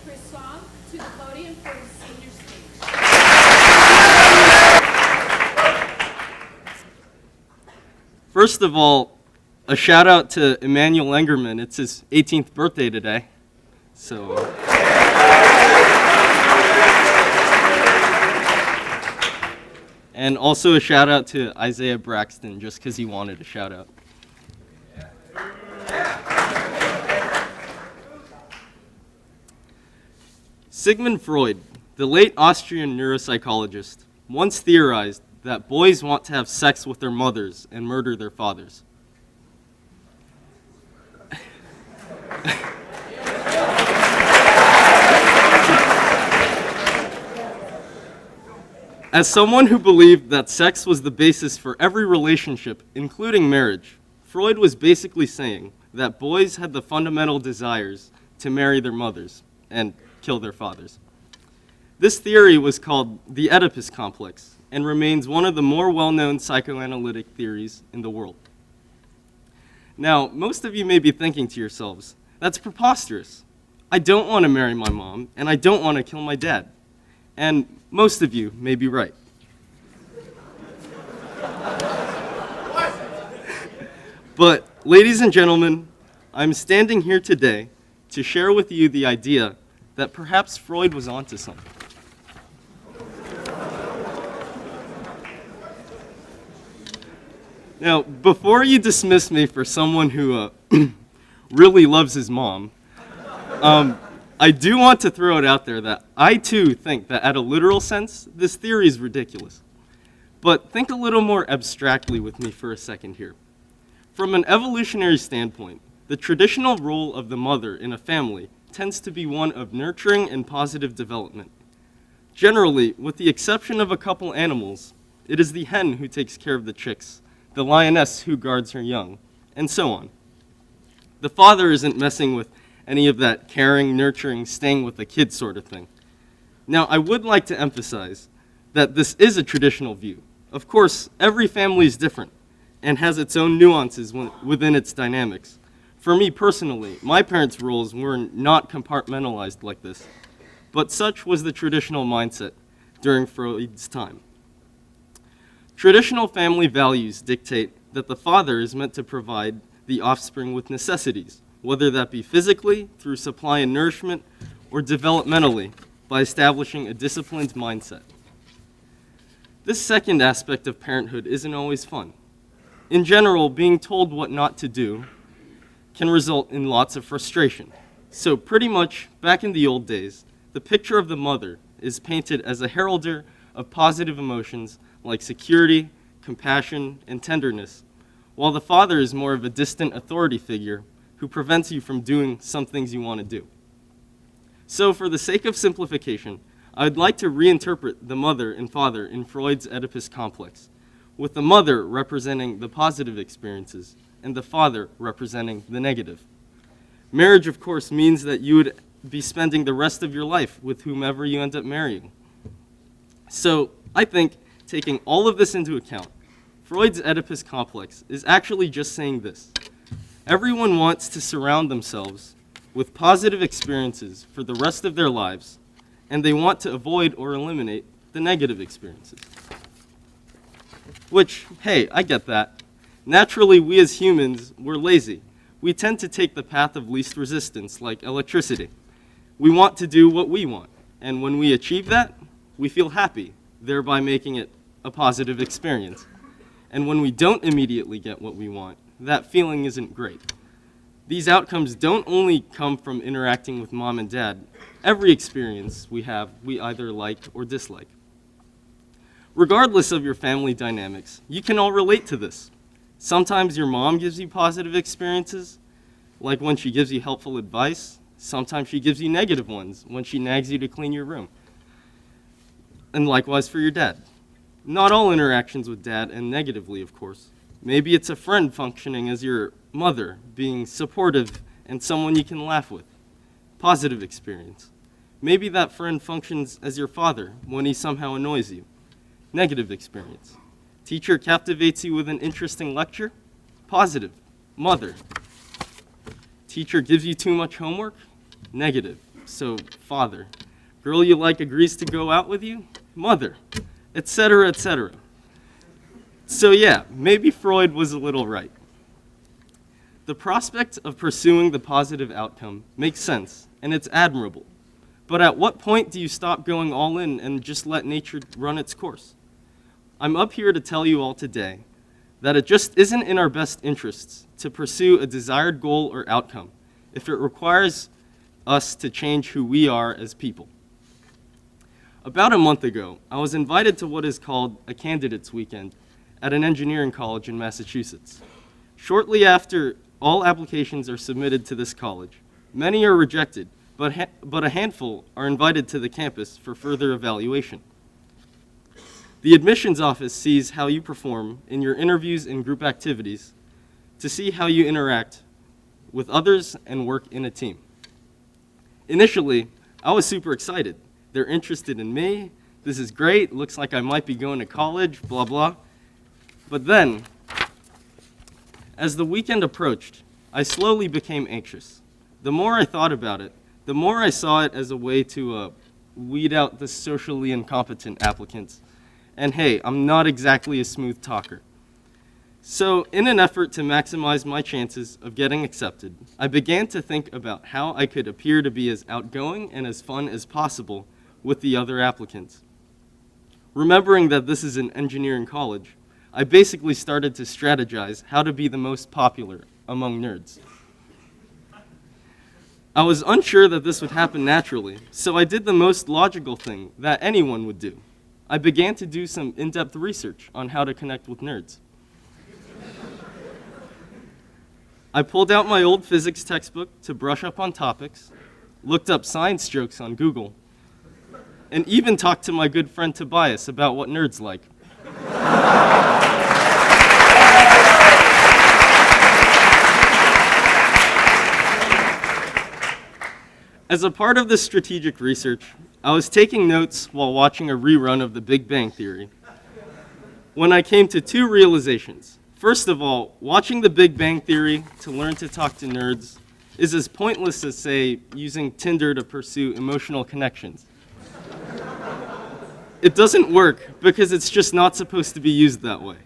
Chris Song to the podium for his senior speech. First of all, a shout out to Emmanuel Engerman. It's his 18th birthday today. So, and also a shout out to Isaiah Braxton, just because he wanted a shout out. Sigmund Freud, the late Austrian neuropsychologist, once theorized that boys want to have sex with their mothers and murder their fathers. As someone who believed that sex was the basis for every relationship, including marriage, Freud was basically saying that boys had the fundamental desires to marry their mothers and kill their fathers. This theory was called the Oedipus complex and remains one of the more well-known psychoanalytic theories in the world. Now, most of you may be thinking to yourselves, that's preposterous. I don't want to marry my mom, and I don't want to kill my dad. And most of you may be right. But, ladies and gentlemen, I'm standing here today to share with you the idea that perhaps Freud was onto something. Now, before you dismiss me for someone who really loves his mom, I do want to throw it out there that I too think that at a literal sense, this theory is ridiculous. But think a little more abstractly with me for a second here. From an evolutionary standpoint, the traditional role of the mother in a family tends to be one of nurturing and positive development. Generally, with the exception of a couple animals, it is the hen who takes care of the chicks, the lioness who guards her young, and so on. The father isn't messing with any of that caring, nurturing, staying with the kid sort of thing. Now, I would like to emphasize that this is a traditional view. Of course, every family is different and has its own nuances within its dynamics. For me personally, my parents' roles were not compartmentalized like this, but such was the traditional mindset during Freud's time. Traditional family values dictate that the father is meant to provide the offspring with necessities, whether that be physically, through supply and nourishment, or developmentally, by establishing a disciplined mindset. This second aspect of parenthood isn't always fun. In general, being told what not to do can result in lots of frustration. So pretty much, back in the old days, the picture of the mother is painted as a heralder of positive emotions like security, compassion, and tenderness, while the father is more of a distant authority figure who prevents you from doing some things you want to do. So for the sake of simplification, I would like to reinterpret the mother and father in Freud's Oedipus complex, with the mother representing the positive experiences and the father representing the negative. Marriage, of course, means that you would be spending the rest of your life with whomever you end up marrying. So I think, taking all of this into account, Freud's Oedipus complex is actually just saying this. Everyone wants to surround themselves with positive experiences for the rest of their lives, and they want to avoid or eliminate the negative experiences. Which, hey, I get that. Naturally, we as humans, we're lazy. We tend to take the path of least resistance, like electricity. We want to do what we want, and when we achieve that, we feel happy, thereby making it a positive experience. And when we don't immediately get what we want, that feeling isn't great. These outcomes don't only come from interacting with mom and dad. Every experience we have, we either like or dislike. Regardless of your family dynamics, you can all relate to this. Sometimes your mom gives you positive experiences, like when she gives you helpful advice. Sometimes she gives you negative ones, when she nags you to clean your room. And likewise for your dad. Not all interactions with dad end negatively, of course. Maybe it's a friend functioning as your mother, being supportive and someone you can laugh with. Positive experience. Maybe that friend functions as your father when he somehow annoys you. Negative experience. Teacher captivates you with an interesting lecture. Positive. Mother. Teacher gives you too much homework. Negative. So, father. Girl you like agrees to go out with you? Mother. Etc., etc. So yeah, maybe Freud was a little right. The prospect of pursuing the positive outcome makes sense, and it's admirable. But at what point do you stop going all in and just let nature run its course? I'm up here to tell you all today that it just isn't in our best interests to pursue a desired goal or outcome if it requires us to change who we are as people. About a month ago, I was invited to what is called a candidates weekend at an engineering college in Massachusetts. Shortly after all applications are submitted to this college, many are rejected, but a handful are invited to the campus for further evaluation. The admissions office sees how you perform in your interviews and group activities to see how you interact with others and work in a team. Initially, I was super excited. They're interested in me. This is great. Looks like I might be going to college, blah, blah. But then, as the weekend approached, I slowly became anxious. The more I thought about it, the more I saw it as a way to weed out the socially incompetent applicants. And hey, I'm not exactly a smooth talker. So in an effort to maximize my chances of getting accepted, I began to think about how I could appear to be as outgoing and as fun as possible with the other applicants. Remembering that this is an engineering college, I basically started to strategize how to be the most popular among nerds. I was unsure that this would happen naturally, so I did the most logical thing that anyone would do. I began to do some in-depth research on how to connect with nerds. I pulled out my old physics textbook to brush up on topics, looked up science jokes on Google, and even talked to my good friend Tobias about what nerds like. As a part of this strategic research, I was taking notes while watching a rerun of The Big Bang Theory, when I came to two realizations. First of all, watching The Big Bang Theory to learn to talk to nerds is as pointless as, say, using Tinder to pursue emotional connections. It doesn't work because it's just not supposed to be used that way.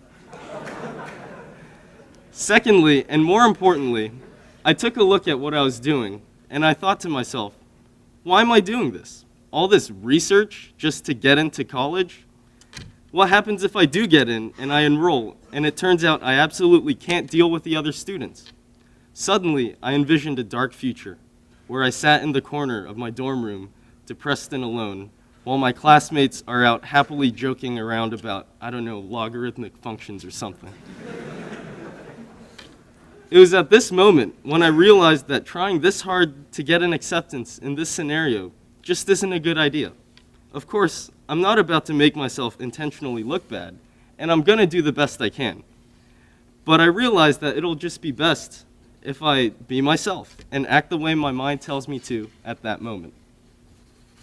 Secondly, and more importantly, I took a look at what I was doing, and I thought to myself, why am I doing this? All this research just to get into college? What happens if I do get in and I enroll, and it turns out I absolutely can't deal with the other students? Suddenly, I envisioned a dark future, where I sat in the corner of my dorm room, depressed and alone, while my classmates are out happily joking around about, I don't know, logarithmic functions or something. It was at this moment when I realized that trying this hard to get an acceptance in this scenario just isn't a good idea. Of course, I'm not about to make myself intentionally look bad, and I'm gonna do the best I can. But I realized that it'll just be best if I be myself and act the way my mind tells me to at that moment.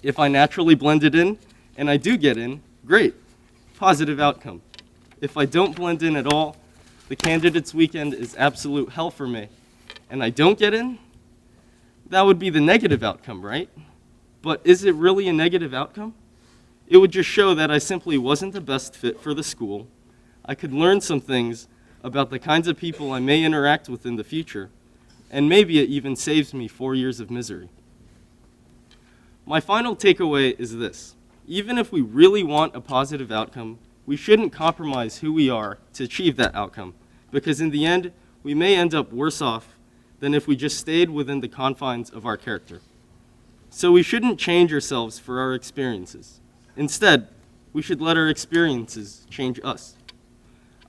If I naturally blend it in, and I do get in, great, positive outcome. If I don't blend in at all, the candidates weekend is absolute hell for me, and I don't get in, that would be the negative outcome, right? But is it really a negative outcome? It would just show that I simply wasn't the best fit for the school. I could learn some things about the kinds of people I may interact with in the future, and maybe it even saves me 4 years of misery. My final takeaway is this. Even if we really want a positive outcome, we shouldn't compromise who we are to achieve that outcome, because in the end, we may end up worse off than if we just stayed within the confines of our character. So we shouldn't change ourselves for our experiences. Instead, we should let our experiences change us.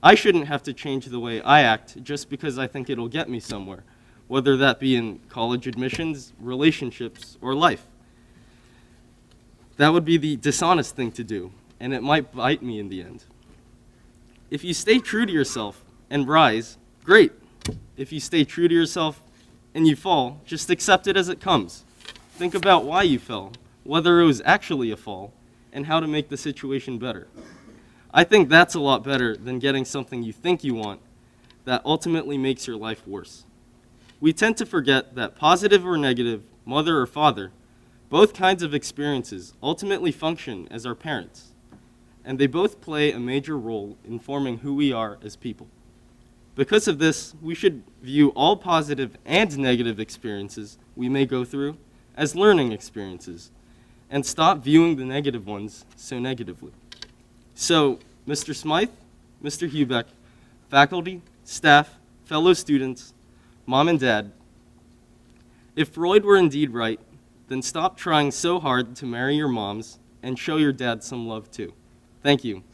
I shouldn't have to change the way I act just because I think it'll get me somewhere, whether that be in college admissions, relationships, or life. That would be the dishonest thing to do, and it might bite me in the end. If you stay true to yourself and rise, great. If you stay true to yourself and you fall, just accept it as it comes. Think about why you fell, whether it was actually a fall, and how to make the situation better. I think that's a lot better than getting something you think you want that ultimately makes your life worse. We tend to forget that positive or negative, mother or father, Both kinds of experiences ultimately function as our parents, and they both play a major role in forming who we are as people. Because of this, we should view all positive and negative experiences we may go through as learning experiences, and stop viewing the negative ones so negatively. So, Mr. Smythe, Mr. Hubeck, faculty, staff, fellow students, mom and dad, if Freud were indeed right, then stop trying so hard to marry your moms and show your dad some love too. Thank you.